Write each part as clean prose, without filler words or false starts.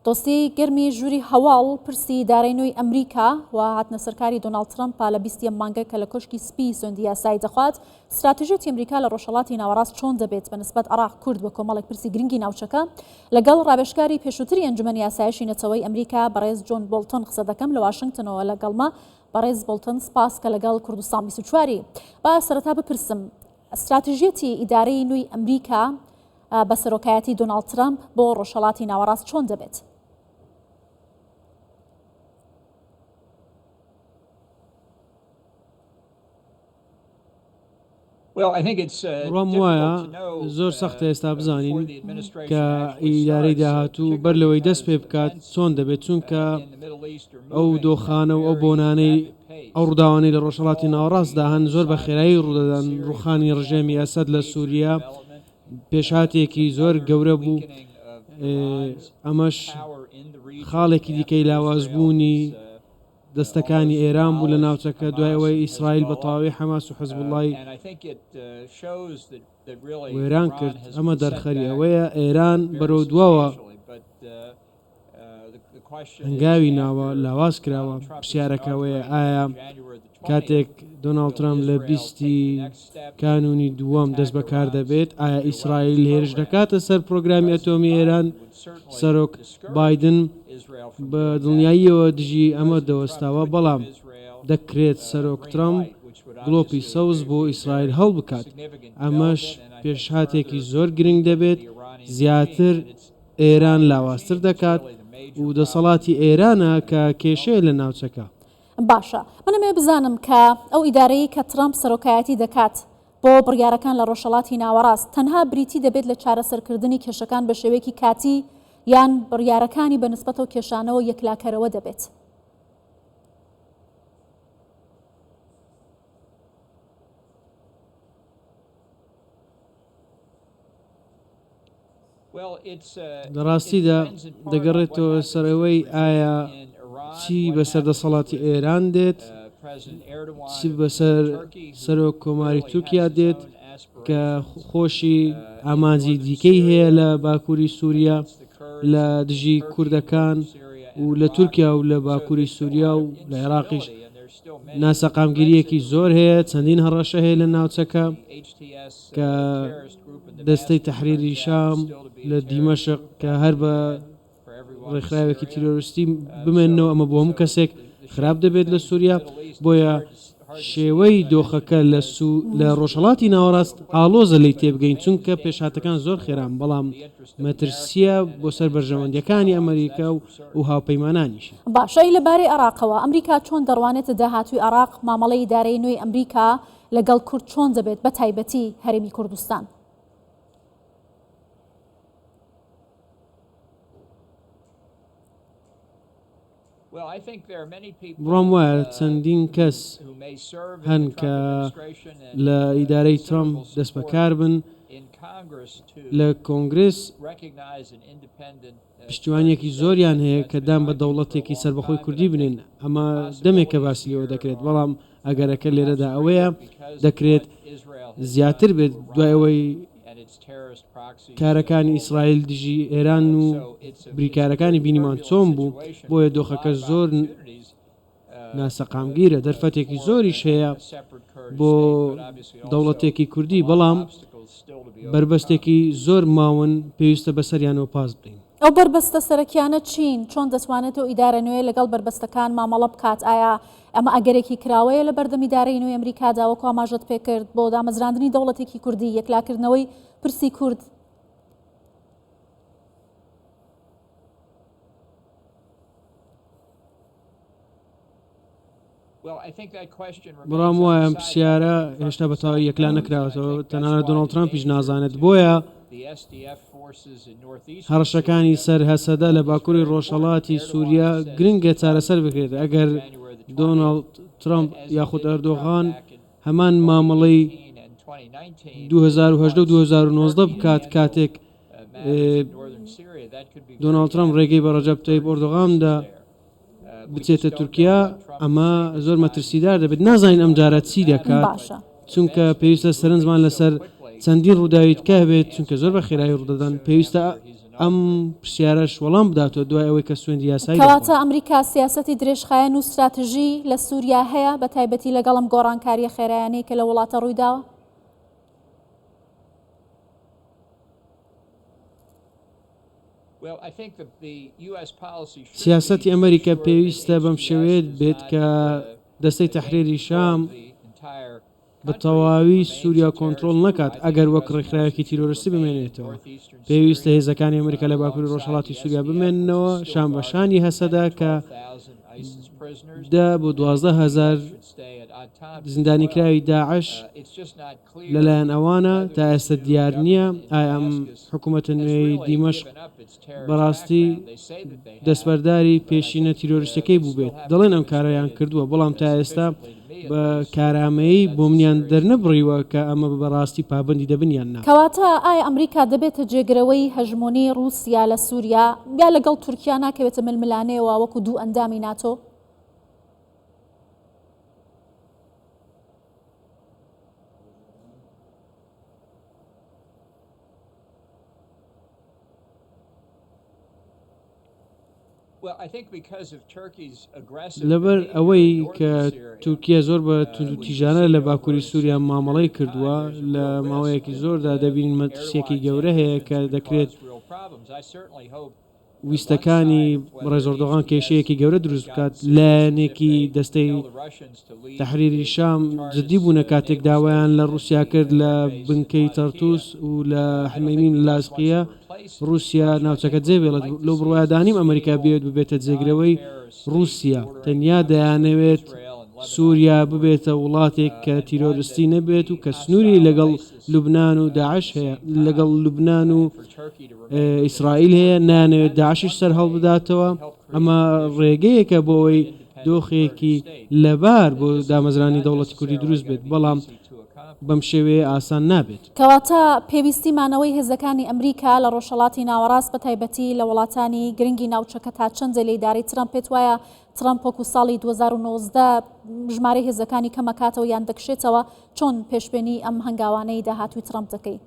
دۆستی گەرمی ژووری هەواڵ پرسی دارایی نوێی ئەمریکا و هاتنە سەرکاری دۆناڵد ترەمپ لە 20 مانگە کە لە کۆشکی سپی سوێندی یاسایی دەخوات استراتیژیەتی ئەمریکا لە ڕۆژهەڵاتی ناوەڕاست چۆن دەبێت بە نسبەت عێراق کورد بە کۆمەڵێک پرسی گرنگی ناوچەکە لەگەڵ ڕابێژکاری پێشووتری ئەنجومەنی یاساییەشی نەتەوەی ئەمریکا بەڕێز جۆن بۆڵتۆن قسە دەکەم لە واشنگتنەوە لەگەڵما بەڕێز بۆڵتۆن سپاس کە لەگەڵ کوردستان 24 با سەرەتا بپرسم استراتیژیەتی ئیدارەی نوێی ئەمریکا بە سەرۆکایەتی دۆناڵد ترەمپ بۆ ڕۆژهەڵاتی ناوەڕاست چۆن دەبێت؟ ڕۆم وایە زۆر سەختە ئێستا بزانین کە ئیدارەی داهاتوو بەر لەوەی دەست پێ بکات چۆن دەبێت چونکە ئەو دۆخانە و ئەو بۆنانەی ئەو ڕووداوانەی لە ڕۆژهەڵاتی ناوەڕاستدا هەن زۆر بە خێرایی ڕوودەدەن. ڕوخانی ڕژێمی ئەسەد لە سووریا پێشهاتێکی زۆر گەورە بوو، ئەمەش خاڵێکی دیکەی لاوازبوونی دەستەکانی ئێران بوو لە ناوچەکە دوای ئەوەی ئیسرائیل بە تەواوی حەماس و حزبوڵڵای وێران کرد. ئەمە دەرخەری ئەوەیە ئێران بەرەو دووەوە هەنگاوی ناوە لاواز کراوە. پرسیارەکەوەیە ئایا کاتێک دۆناڵد ترەمپ لە 20 کانونی دووەم دەست بەکار دەبێت ئایا ئیسرائیل هێرش دەکاتە سەر پرۆگرامی ئەتۆمی ئێران؟ سەرۆک بایدن بە دڵنیاییەوە دژی ئەمە دەوەستاوە، بەڵام دەکرێت سەرۆک ترەمپ گڵۆپی سەوز بۆ ئیسرائیل هەڵ بکات. ئەمەش پێشهاتێکی زۆر گرنگ دەبێت، زیاتر ئێران لاوازتر دەکات و دەسەڵاتی ئێرانە کە کێشەیە لە ناوچەکە. باشە، منەمێ بزانم کە ئەو ئیدارەی کە ترەمپ سەرۆکایەتی دەکات بۆ بڕیارەکان لە ڕۆژهەڵاتی ناوەڕاست تەنها بریتی دەبێت لە چارەسەرکردنی کێشەکان بە شێوەیەکی کاتی یان بڕیارەکانی بە نسبەت و کێشانەوە یەکلاکەرەوە دەبێت؟ لەڕاستیدا دەگەڕێتەوە سەرەوەی ئایا چی بەسەر دەسەڵاتی ئێران دێت، چی بەسەر سەرۆک کۆماری تورکیا دێت کە خۆشی ئامانجی دیکەی هەیە لە باکووری سووریا لە دژی کوردەکان و لە تورکیا و لە باکووری سووریا و لە عێراقیش ناسەقامگیریەکی زۆر هەیە. چەندین هەڕەشە هەیە لە ناوچەکە کە دەستەی تەحریری شام لە دیمەشق کە هەر بە ڕێکخراوێکی تیرۆریستی بمێنەوە، ئەمە بۆ هەموو کەسێک خراپ دەبێت لە سووریا. بۆیە شێوەی دۆخەکە لە ڕۆژهەڵاتی ناوەڕاست ئالۆزە لی تێبگەین، چونکە پێشهاتەکان زۆر خێران، بەڵام مەترسیە بۆ سەر بەرژەوەندەکانی ئەمریکا و هاوپەیمانانیش. باشای لەبارەی عێراقەوە ئەمریکا چۆن دەڕوانێتە داهاتووی عێراق مامەڵەی ئیدارەی نوێی ئەمریکا لەگەڵ کورد چۆن دەبێت بە تایبەتی هەرێمی کوردستان؟ بڕۆم وایە چەندین کەس هەن کە لە ئیدارەی ترەمپ دەست بەکار بن لە کۆنگرس پشتیوانیەکی زۆریان هەیە کە دام بە دەوڵەتێکی سربەخۆی کوردی بنێن. ئەمە دەمێکە باسیەوە دەکرێت، بەڵام ئەگەرەکە لێرەدا ئەوەیە دەکرێت زیاتر بێت دوایەوەی کارەکانی ئیسرائیل دژی ئێران و بریکارەکانی بینیمان چۆن بوو. بۆیە دۆخەکە زۆر ناسەقامگیرە، دەرفەتێکی زۆریش هەیە بۆ دەوڵەتێکی کوردی، بەڵام بربەستێکی زۆر ماون پێویستە بەسەریانەوە پاس بدەین. ئەو بربەستە سەرەکیانە چین؟ چۆن دەتوانێتەوە ئیدارە نوێ لەگەڵ بربەستەکان مامەڵە بکات؟ ئایا ئەمە ئەگەرێکی کراوەیە لە بەردەم ئیدارەی نوێی ئەمریکادا وەکو ئاماژەت پێکرد بۆ دامەزراندنی دەوڵەتێکی کوردی، یەکلاکردنەوەی پرسی کورد؟ بەڵام وایە ئەم پرسیارە هێشتا بەتەواوی یەکلا نەکراوەتەوە، تەنانەت دۆناڵد ترەمپیش نازانێت. بۆیە هەڕەشەکانی سەر هەسەدە لە باکووری ڕۆژهەڵاتی سووریا گرنگە چارەسەر بکرێت. ئەگەر دۆناڵد ترەمپ یاخود ئەردۆغان هەمان مامەڵەی 2010 و 2019 بکات کاتێک دۆناڵد ترەمپ ڕێگەی بە ڕەجەب تەیب ئەردۆغاندا بچێتە تورکیا، ئەمە زۆر مەترسیدار دەبێت. نازانین ئەم جارە چی دەکات، چونکە پێویستە سەرنجمان لەسەر چەندین ڕووداوی تکە بێت، چونکە زۆر بە خێرایی ڕوودەدەن. پێویستە ئەم پرسیارەش وەڵام بداتەوە دوای ئەوەی کە سوێندی یاسایی کەواتە ئەمریکا سیاسەتی درێژخایەن و استراتژی لە سووریا هەیە بە تایبەتی لەگەڵم گۆڕانکاریە خێرایانەی کە لە وڵاتە ڕوویداوە. سیاسەتی ئەمریکا پێویستە بەم شێوەیە بێت کە دەستەی تەحریری شام بە تەواوی سووریا کۆنتترۆل نکات ئەگەر وەک ڕێکخراوێکی تیرۆریستی بمێنێتەوە. پێویستە هێزەکانی ئەمریکا لە باکووری ڕۆژهەڵاتی سووریا بمێننەوە شام بەشانی هەسەدا کە 10 بۆ 12,000 زیندانیکراوی داعش لەلایەن ئەوانە تا ئێستا دیار نییە ئایا ئەم حکوومەتە نوێی دیمەشق بەڕاستی دەستبەرداری پێشینە تیرۆریستەکەی بوو بێت. دەڵێن ئەم کارەیان کردووە بەڵام تا ئێستا بە کارامەیی بۆ منیان دەرنەبڕیوە کە ئەمە بەڕاستی پابندی دەبنیان نا. کەواتە ئایا ئەمریکا دەبێتە جێگرەوەی هەژمۆنی رووسیا لە سووریا یا لەگەڵ تورکیا ناکەوێتە ململانەیەوە وەکو دوو ئەندامی ناتۆ؟ لەبەر ئەوەی کە تورکیا زۆر بە تیژانە لە باکووری سووریا مامەڵەی کردووە لە ماوەیەکی زۆردا دەبینین مەترسیەکی گەورە هەیە کە دەکرێت ویستەکانی ڕێزۆردۆغان کێشەیەکی گەورە دروست بکات. لایەنێکی دەستەی تەحریری شام جدی بوونە کاتێک داوایان لە رووسیا کرد لە بنکەی تەرتوس و لە حمەیمین لاسقیە رووسیا ناوچەکە جێبێڵێت. لەو بڕوایدانیم ئەمریکا بێت ببێتە جێگرەوەی رووسیا تەنیا دەیانەوێت سووریا ببێتە وڵاتێک کە تیرۆریستی نەبێت و کە سنووری لەگەڵ لوبناان و داعش هەیە لەگەڵ لوبناان و ئیسرائیل هەیە نانەوێت داعشش سەر هەڵ بداتەوە. ئەمە ڕێگەیەکە بۆەوەی دۆخێکی لەبار بۆ دامەزرانی دەوڵەتی کوردی دروست بێت بەڵام بەم شێوەیە ئاسان نابێت. کەواتە پێویستیمانەوەی هێزەکانی ئەمریکا لە ڕۆژهەڵاتی ناوەڕاست بە تایبەتی لە وڵاتانی گرنگی ناوچەکە تا چەندە لێداری ترامپ پێت وایە ترامپ وەکو ساڵی 2019 ژمارەی هێزەکانی کەمەکاتەوە یان دەکشێتەوە چۆن پێشبێنی ئەم هەنگاوانەی داهاتووی ترامپ دەکەی؟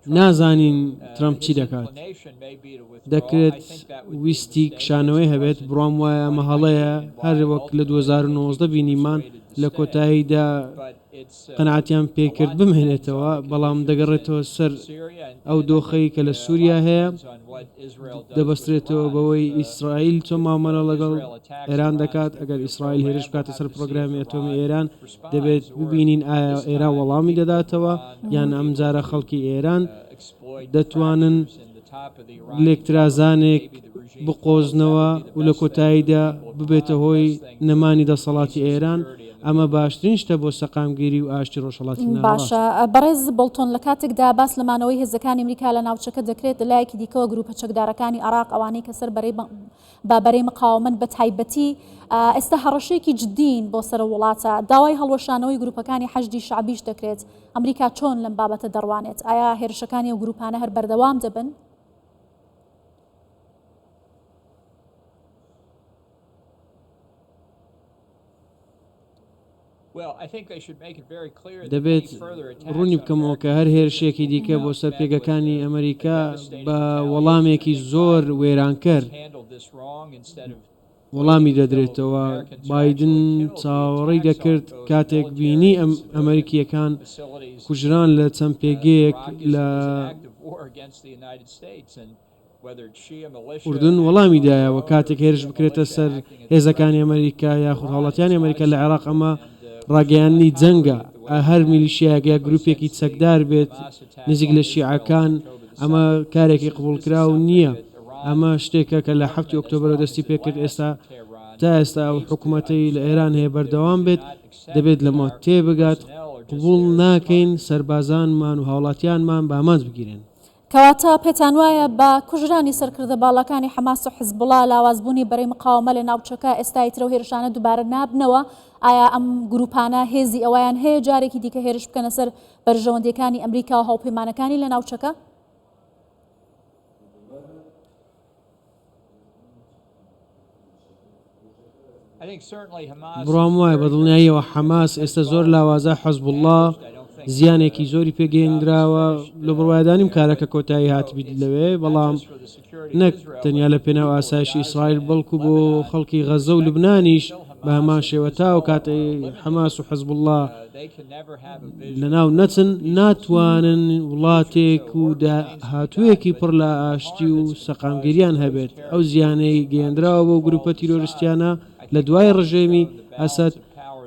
نازانین ترامپ چی دەکات. دەکرێت ویستی کشانەوەی هەبێت بڕام وایە مەهەڵەیە هەر وەک لە 2019 بینیمان لە کۆتاییدا قەنعاتیان پێکرد بمهێنێتەوە بەڵام دەگەڕێتەوە سەر ئەو دۆخەی کە لە سووریا هەیە دەبەسترێتەوە بەوەی ئیسرائیل چۆن مامەڵە لەگەڵ ئێران دەکات. ئەگەر ئیسرائیل هێرش بکاتە سەر پرۆگرامی ئەتۆمی ئێران دەبێت ببینین ئایا ئێران وەڵامی دەداتەوە یان ئەمجارە خەڵکی ئێران دەتوانن لێکترازانێک بقۆزنەوە و لە کۆتاییدا ببێتە هۆی نەمانی دەسەڵاتی ئێران. ئەمە باشترین شتە بۆ سەقامگیری و ئاشتی ڕۆژهەڵاتی ناوەڕاست. باشە بەڕێز بڵتۆن لە کاتێکدا باس لەمانەوەی هێزەکانی ئەمریکا لە ناوچەکە دەکرێت لایەکی دیکەوە گروپە چەکدارەکانی عێراق ئەوانەی کە سەر بەرەی مقاومت بە تایبەتی ئێستا هەڕەشەیەکی جدین بۆ سەر وڵاتە داوای هەڵوەشانەوەی گروپەکانی حەشدی شعبیش دەکرێت. ئەمریکا چۆن لەم بابەتە دەڕوانێت؟ ئایا هێرشەکانی و گروپانە هەر بەردەوام دەبن؟ دەبێت ڕوونی بکەمەوە کە هەر هێرشێکی دیکە بۆ سەر پێگەکانی ئەمریکا بە وەڵامێکی زۆر وێرانکەر وەڵامی دەدرێتەوە. بایدن چاوەڕێی دەکرد کاتێک بینی ئەمریکیەکان کوژران لە چەند پێگەیەک لە ئوردن وەڵامی دایەوە کاتێک هێرش بکرێتە سەر هێزەکانی ئەمریکا یاخود هاوڵاتیانی ئەمریکا لە عێراق. ئەمە ڕاگەیاندنی جەنگە هەر میلیشیاک یا گروپێکی چەکدار بێت نزیک لە شیعەکان ئەمە کارێکی قبولکراو نییە. ئەمە شتێکە کە لە 7 ئۆکتۆبەر دەستی پێکرد تا ئێستا ئەو حکوومەتەی لە ئێران هەیە بەردەوام بێت دەبێت لەمە تێبگات قبول ناکەین سەربازانمان و هاوڵاتیانمان بامانج بگیرێن. کەواتە پێتان وایە بە کوژرانی سەرکردە باڵەکانی حەماس و حیزبوڵا لاوازبوونی بەرەی مقاومە لە ناوچەکە ئێستای ترە و هێرشانە دووبارە نابنەوە؟ ئایا ئەم گروپانە هێزی ئەویان هەیە جارێکی دیکە هێرش بکەنە سەر بەرژەوەندەکانی ئەمریکا و هاوپەیمانەکانی لە ناوچەکە؟ بڕام وایە بە دڵنیاییەوە حەماس ئێستا زۆر لاوازە حەزب الله زیانێکی زۆری پێگەیاندراوە لە بڕوادانیم کارەکە کۆتایی هاتبیت لەوێ بەڵام نەک تەنیا لە پێناو ئاسایشی ئیسرائیل بەڵکو بۆ خەڵکی غەزە و لوبنانیش بە هەمان شێوە تاو کاتێ حەماس و حەزب الله لەناو نەچن ناتوانن وڵاتێک و هاتوویەکی پڕ لە ئاشتی و سەقامگیریان هەبێت ئەو زیانەی گەیاندراوە بۆ گروپە تیرۆریستیانە لە دوای ڕژێمی ئەسەد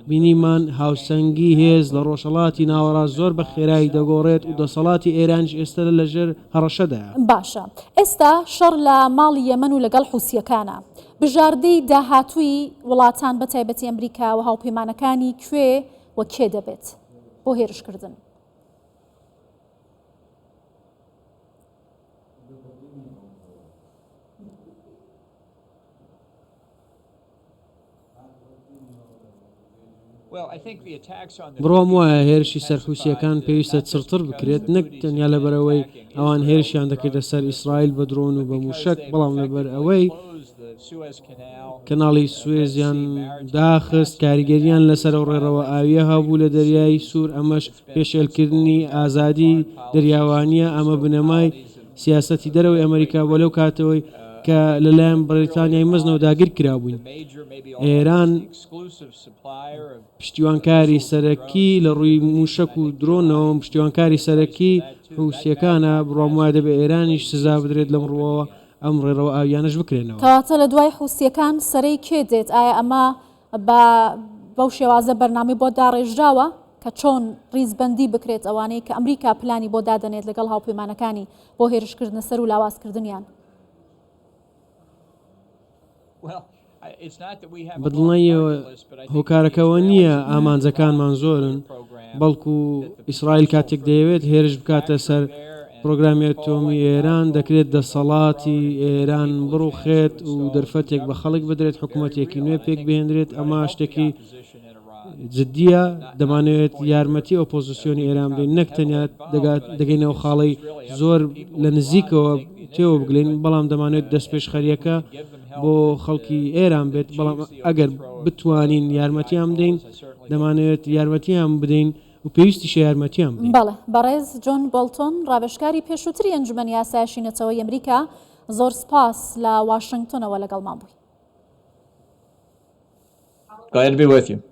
بینیمان هاوسەنگی هێز لە ڕۆژهەڵاتی ناوەڕاست زۆر بە خێرایی دەگۆڕێت و دەسەڵاتی ئێرانش ئێستا لەژێر هەڕەشەدا. باشە ئێستا شەڕ لە ماڵی یەمەن و لەگەڵ حوسیەکانە بژاردەی داهاتووی وڵاتان بە تایبەتی ئەمریکا و هاوپەیمانەکانی کوێ و کێ دەبێت بۆ هێرشکردن؟ بڕۆم وایە هێرشی سەرحوسیەکان پێویستە چرتر بکرێت نەک تەنیا لەبەرەوەی ئەوان هێرشیان دەکردە سەر ئیسرائیل بە درۆن و بە موشک بەڵام لەبەر ئەوەی کەناڵی سوێزیان داخست کاریگەریان لەسەر ڕێڕەوە ئاویە هەبوو لە دەریای سوور ئەمەش پێشێلکردنی ئازادی دەریاوانیە ئەمە بنەمای سیاسەتی دەرەوەی ئەمریکا بۆ لەو کاتەوەی کە لەلایەن بەریتانیای مەزنەوە داگیر کرابووین. ئێران پشتیوانکاری سەرەکی لە ڕووی موشک و درۆنەوە پشتیوانکاری سەرەکی حوسیەکانە بڕۆم وایە دەبێت ئێرانیش سزا بدرێت لەم ڕووەوە ئەم ڕێڕەوە ئاویانش بکرێنەوە. کەواتە لە دوای حوسیەکان سەرەی کێ دێت؟ ئایا ئەمە بەو شێوازە بەرنامەی بۆ داڕێژراوە کە چۆن ڕیزبەندی بکرێت ئەوانەی کە ئەمریکا پلانی بۆ دادەنێت لەگەڵ هاوپەیمانەکانی بۆ هێرشکردنە سەر و لاوازکردنیان؟ بەدڵنیەوە هۆکارەکەەوە نییە ئامانجەکانمان زۆرن بەڵکو ئیسرائیل کاتێک دەیەوێت هێرش بکاتە سەر پرۆگرامی ئەتۆمی ئێران دەکرێت دەسەڵاتی ئێران بڕوخێت و دەرفەتێک بە خەڵک بدرێت حکوومەتێکی نوێ پێک بهێنرێت ئەمە شتێکی جددیە دەمانوێت یارمەتی ئۆپۆزیسیۆنی ئێران بین نەک تەنیا دەگەینەوە خاڵی زۆر لە نزیکەوە تێوە بگلین بەڵام دەمانوێت دەستپێشخەریەکە بۆ خەڵکی ئێران بێت بەڵام ئەگەر بتوانین یارمەتیان بدەین دەمانوێت یارمەتیان بدەین و پێویستیشە یارمەتیان بدەین. بەڵێ بەڕێز جۆن بۆڵتۆن ڕاوێژکاری پێشووتری ئەنجومەنی یاسایشی نەتەوەی ئەمریکا زۆر سپاس لە واشنگتۆنەوە لەگەڵمان بووی. Glad to be with you.